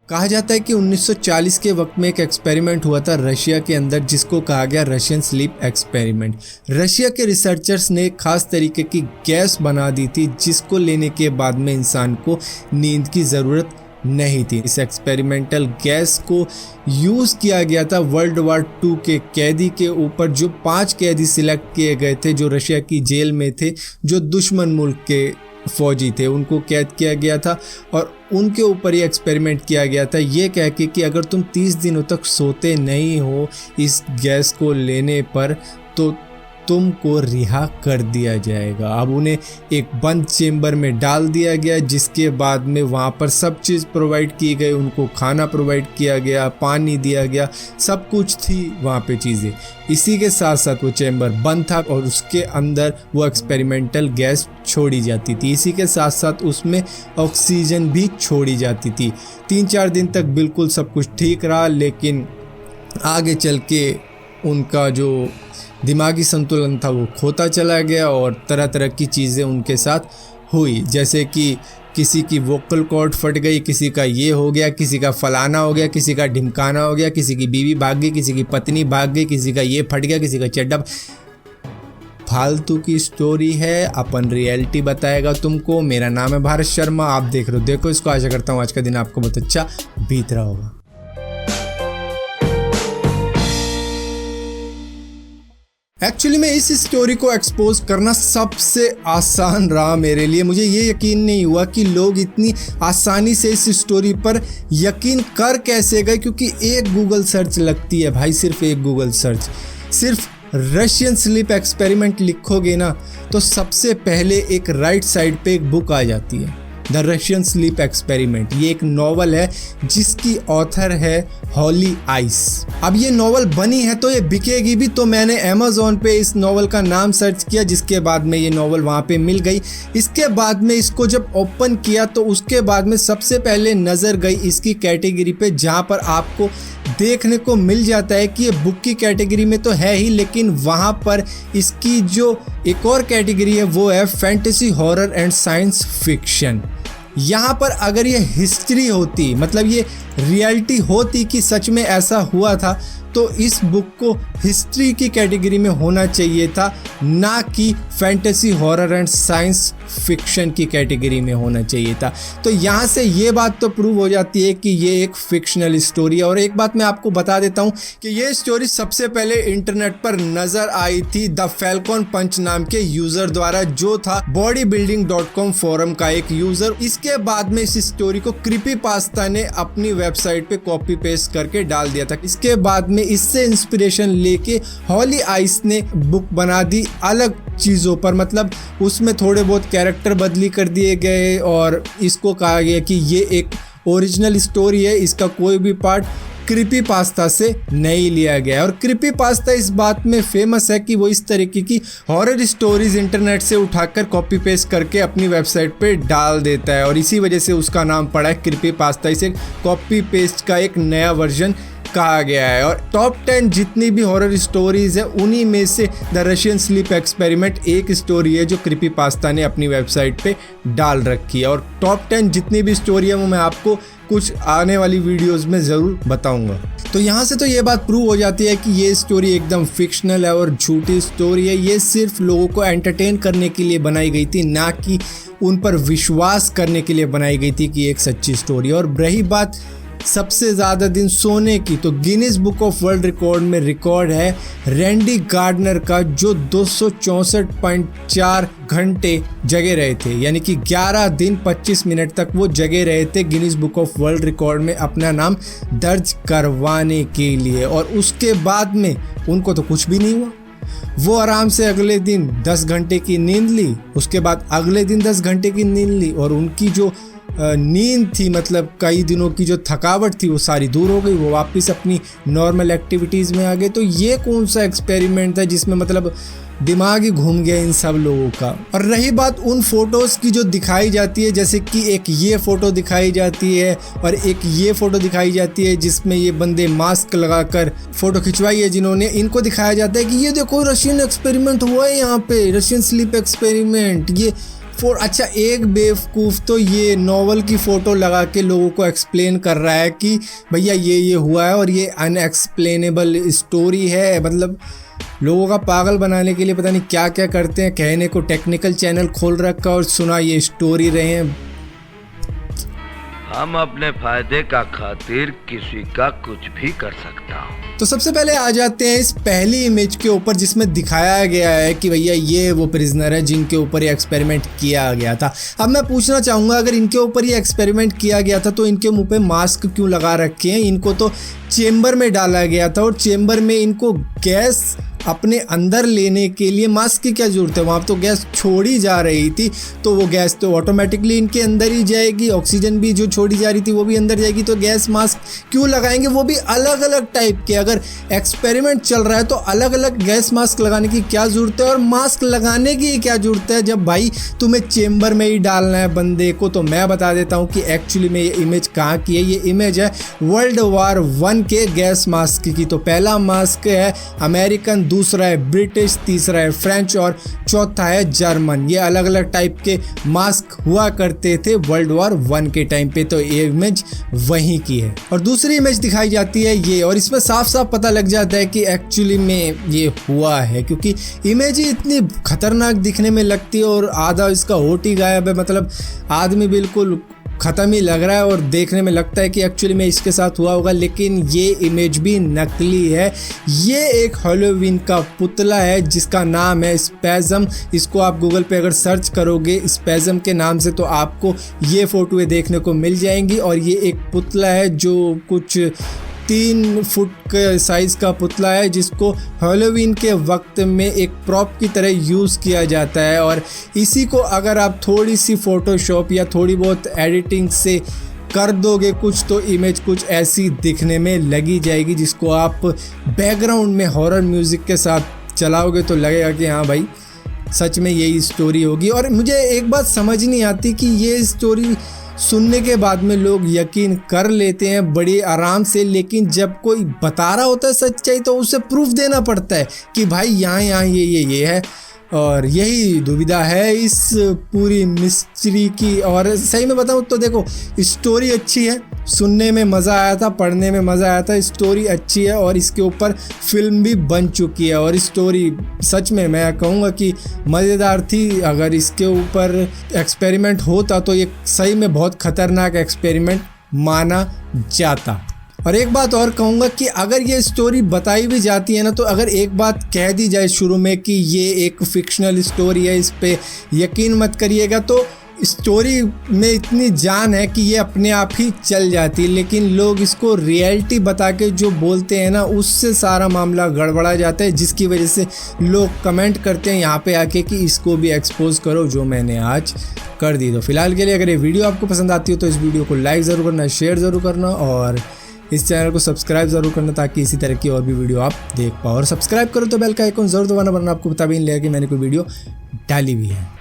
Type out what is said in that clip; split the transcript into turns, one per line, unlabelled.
कहा जाता है कि 1940 के वक्त में एक एक्सपेरिमेंट हुआ था रशिया के अंदर जिसको कहा गया रशियन स्लीप एक्सपेरिमेंट। रशिया के रिसर्चर्स ने एक खास तरीके की गैस बना दी थी जिसको लेने के बाद में इंसान को नींद की ज़रूरत नहीं थी। इस एक्सपेरिमेंटल गैस को यूज़ किया गया था वर्ल्ड वार 2 के कैदी के ऊपर, जो 5 कैदी सिलेक्ट किए गए थे जो रशिया की जेल में थे, जो दुश्मन मुल्क के फौजी थे, उनको कैद किया गया था और उनके ऊपर ये एक्सपेरिमेंट किया गया था ये कह के कि अगर तुम 30 दिनों तक सोते नहीं हो इस गैस को लेने पर तो तुमको रिहा कर दिया जाएगा। अब उन्हें एक बंद चेम्बर में डाल दिया गया जिसके बाद में वहाँ पर सब चीज़ प्रोवाइड की गई, उनको खाना प्रोवाइड किया गया, पानी दिया गया, सब कुछ थी वहाँ पे चीज़ें। इसी के साथ साथ वो चेम्बर बंद था और उसके अंदर वो एक्सपेरिमेंटल गैस छोड़ी जाती थी। इसी के साथ साथ उसमें ऑक्सीजन भी छोड़ी जाती थी। 3-4 दिन तक बिल्कुल सब कुछ ठीक रहा, लेकिन आगे चल के उनका जो दिमागी संतुलन था वो खोता चला गया और तरह तरह की चीज़ें उनके साथ हुई, जैसे कि किसी की वोकल कॉर्ड फट गई, किसी का ये हो गया, किसी का फलाना हो गया, किसी का ढिमकाना हो गया, किसी की बीवी भाग गई, किसी की पत्नी भाग गई, किसी का ये फट गया, किसी का चड्डा। फालतू की स्टोरी है, अपन रियलिटी बताएगा तुमको। मेरा नाम है भारत शर्मा, आप देख रहे हो देखो इसको। आशा करता हूँ आज का दिन आपको बहुत अच्छा बीत रहा होगा। एक्चुअली में इस स्टोरी को एक्सपोज करना सबसे आसान रहा मेरे लिए। मुझे ये यकीन नहीं हुआ कि लोग इतनी आसानी से इस स्टोरी पर यकीन कर कैसे गए, क्योंकि एक गूगल सर्च लगती है भाई, सिर्फ एक गूगल सर्च। सिर्फ रशियन स्लीप एक्सपेरिमेंट लिखोगे ना तो सबसे पहले एक राइट साइड पे एक बुक आ जाती है, द रशियन स्लीप एक्सपेरिमेंट। ये एक नॉवल है जिसकी ऑथर है हॉली आइस। अब ये नॉवल बनी है तो ये बिकेगी भी, तो मैंने अमेज़ॉन पे इस नॉवल का नाम सर्च किया, जिसके बाद में ये नॉवल वहाँ पे मिल गई। इसके बाद में इसको जब ओपन किया तो उसके बाद में सबसे पहले नज़र गई इसकी कैटेगरी पे, जहाँ पर आपको देखने को मिल जाता है कि ये बुक की कैटेगरी में तो है ही, लेकिन वहाँ पर इसकी जो एक और कैटेगरी है वो है fantasy, horror and science fiction. यहाँ पर अगर ये हिस्ट्री होती, मतलब ये रियलिटी होती कि सच में ऐसा हुआ था, तो इस बुक को हिस्ट्री की कैटेगरी में होना चाहिए था, ना कि fantasy, horror and science fiction की कैटेगरी में होना चाहिए था। तो यहाँ से ये बात तो प्रूव हो जाती है कि ये एक फिक्शनल स्टोरी है। और एक बात मैं आपको बता देता हूँ कि ये स्टोरी सबसे पहले इंटरनेट पर नज़र आई थी द फैल्कन पंच नाम के यूज़र द्वारा, जो था bodybuilding.com फोरम का एक यूज़र। इसके बाद में इस स्टोरी को क्रीपीपास्ता ने अपनी वेबसाइट पे कॉपी पेस्ट करके डाल दिया था। इसके बाद में इससे इंस्पिरेशन लेके हॉली आइस ने बुक बना दी अलग चीज़ों पर, मतलब उसमें थोड़े बहुत कैरेक्टर बदली कर दिए गए और इसको कहा गया कि ये एक ओरिजिनल स्टोरी है, इसका कोई भी पार्ट क्रीपीपास्ता से नहीं लिया गया। और क्रीपीपास्ता इस बात में फेमस है कि वो इस तरीके की हॉरर स्टोरीज इंटरनेट से उठाकर कॉपी पेस्ट करके अपनी वेबसाइट पे डाल देता है और इसी वजह से उसका नाम पड़ा है क्रीपीपास्ता। इसे कॉपी पेस्ट का एक नया वर्जन कहा गया है। और टॉप 10 जितनी भी हॉरर स्टोरीज है उन्हीं में से द रशियन स्लीप एक्सपेरिमेंट एक स्टोरी है जो क्रीपीपास्ता ने अपनी वेबसाइट पे डाल रखी है। और टॉप 10 जितनी भी स्टोरी है वो मैं आपको कुछ आने वाली वीडियोस में ज़रूर बताऊंगा। तो यहाँ से तो ये बात प्रूव हो जाती है कि ये स्टोरी एकदम फिक्शनल है और झूठी स्टोरी है। ये सिर्फ लोगों को एंटरटेन करने के लिए बनाई गई थी, ना कि उन पर विश्वास करने के लिए बनाई गई थी कि एक सच्ची स्टोरी। और रही बात सबसे ज़्यादा दिन सोने की, तो Guinness book of world record में रिकॉर्ड है रैंडी गार्डनर का, जो 264.4 घंटे जगे रहे थे, यानी कि 11 दिन 25 मिनट तक वो जगे रहे थे Guinness book of world record में अपना नाम दर्ज करवाने के लिए। और उसके बाद में उनको तो कुछ भी नहीं हुआ, वो आराम से अगले दिन 10 घंटे की नींद ली, उसके बाद अगले दिन 10 घंटे की नींद ली और उनकी जो नींद थी, मतलब कई दिनों की जो थकावट थी वो सारी दूर हो गई, वो वापस अपनी नॉर्मल एक्टिविटीज़ में आ गए। तो ये कौन सा एक्सपेरिमेंट था जिसमें मतलब दिमाग ही घूम गया इन सब लोगों का। और रही बात उन फोटोज़ की जो दिखाई जाती है, जैसे कि एक ये फ़ोटो दिखाई जाती है और एक ये फ़ोटो दिखाई जाती है जिसमें ये बंदे मास्क लगाकर फ़ोटो खिंचवाई है जिन्होंने, इनको दिखाया जाता है कि ये देखो रशियन एक्सपेरिमेंट हुआ है यहाँ पे, रशियन स्लीप एक्सपेरिमेंट, ये अच्छा एक बेवकूफ़ तो ये नॉवल की फ़ोटो लगा के लोगों को एक्सप्लेन कर रहा है कि भैया ये हुआ है और ये अनएक्सप्लेनेबल स्टोरी है। मतलब लोगों का पागल बनाने के लिए पता नहीं क्या क्या करते हैं। कहने को टेक्निकल चैनल खोल रखा और सुना ये स्टोरी रहे हैं।
हम अपने फायदे का खातिर किसी का कुछ भी कर सकता हूँ।
तो सबसे पहले आ जाते हैं इस पहली इमेज के ऊपर जिसमें दिखाया गया है कि भैया ये वो प्रिजनर है जिनके ऊपर ये एक्सपेरिमेंट किया गया था। अब मैं पूछना चाहूँगा, अगर इनके ऊपर ये एक्सपेरिमेंट किया गया था तो इनके मुंह पे मास्क क्यों लगा रखे हैं? इनको तो चेम्बर में डाला गया था और चेम्बर में इनको गैस अपने अंदर लेने के लिए मास्क की क्या जरूरत है? वहाँ तो गैस छोड़ी जा रही थी, तो वो गैस तो ऑटोमेटिकली इनके अंदर ही जाएगी। ऑक्सीजन भी जो छोड़ी जा रही थी वो भी अंदर जाएगी, तो गैस मास्क क्यों लगाएंगे? वो भी अलग अलग टाइप के। अगर एक्सपेरिमेंट चल रहा है तो अलग अलग गैस मास्क लगाने की क्या ज़रूरत है? और मास्क लगाने की क्या ज़रूरत है जब भाई तुम्हें चेम्बर में ही डालना है बंदे को? तो मैं बता देता हूँ कि एक्चुअली में ये इमेज कहाँ की है। ये इमेज है वर्ल्ड वार 1 के गैस मास्क की। तो पहला मास्क है अमेरिकन, दूसरा है ब्रिटिश, तीसरा है फ्रेंच और चौथा है जर्मन। ये अलग अलग टाइप के मास्क हुआ करते थे वर्ल्ड वॉर 1 के टाइम पे। तो ये इमेज वहीं की है। और दूसरी इमेज दिखाई जाती है ये, और इसमें साफ साफ पता लग जाता है कि एक्चुअली में ये हुआ है, क्योंकि इमेज ही इतनी खतरनाक दिखने में लगती है और आधा इसका होठ ही गायब है। मतलब आदमी बिल्कुल ख़त्म ही लग रहा है और देखने में लगता है कि एक्चुअली में इसके साथ हुआ होगा, लेकिन ये इमेज भी नकली है। ये एक हैलोवीन का पुतला है जिसका नाम है स्पैज़म। इसको आप गूगल पे अगर सर्च करोगे स्पैज़म के नाम से तो आपको ये फ़ोटोएँ देखने को मिल जाएंगी। और ये एक पुतला है जो कुछ 3 फुट के साइज़ का पुतला है जिसको हैलोवीन के वक्त में एक प्रॉप की तरह यूज़ किया जाता है। और इसी को अगर आप थोड़ी सी फ़ोटोशॉप या थोड़ी बहुत एडिटिंग से कर दोगे कुछ, तो इमेज कुछ ऐसी दिखने में लगी जाएगी, जिसको आप बैकग्राउंड में हॉरर म्यूज़िक के साथ चलाओगे तो लगेगा कि हाँ भाई सच में यही स्टोरी होगी। और मुझे एक बात समझ नहीं आती कि ये स्टोरी सुनने के बाद में लोग यकीन कर लेते हैं बड़े आराम से, लेकिन जब कोई बता रहा होता है सच्चाई तो उसे प्रूफ देना पड़ता है कि भाई यहाँ ये है। और यही दुविधा है इस पूरी मिस्ट्री की। और सही में बताऊँ तो देखो, स्टोरी अच्छी है, सुनने में मज़ा आया था, पढ़ने में मज़ा आया था, स्टोरी अच्छी है और इसके ऊपर फिल्म भी बन चुकी है। और स्टोरी सच में मैं कहूँगा कि मज़ेदार थी। अगर इसके ऊपर एक्सपेरिमेंट होता तो ये सही में बहुत ख़तरनाक एक्सपेरिमेंट माना जाता। और एक बात और कहूँगा कि अगर ये स्टोरी बताई भी जाती है ना, तो अगर एक बात कह दी जाए शुरू में कि ये एक फिक्शनल स्टोरी है, इस पे यकीन मत करिएगा, तो स्टोरी में इतनी जान है कि ये अपने आप ही चल जाती है। लेकिन लोग इसको रियलिटी बता के जो बोलते हैं ना, उससे सारा मामला गड़बड़ा जाता है, जिसकी वजह से लोग कमेंट करते हैं यहाँ पे आके कि इसको भी एक्सपोज करो, जो मैंने आज कर दी। तो फिलहाल के लिए अगर ये वीडियो आपको पसंद आती हो तो इस वीडियो को लाइक ज़रूर करना, शेयर ज़रूर करना और इस चैनल को सब्सक्राइब ज़रूर करना, ताकि इसी तरह की और भी वीडियो आप देख पाओ। और सब्सक्राइब करो तो बेल का आइकन ज़रूर दबाना, वरना आपको पता भी नहीं लगेगा कि मैंने कोई वीडियो डाली भी है।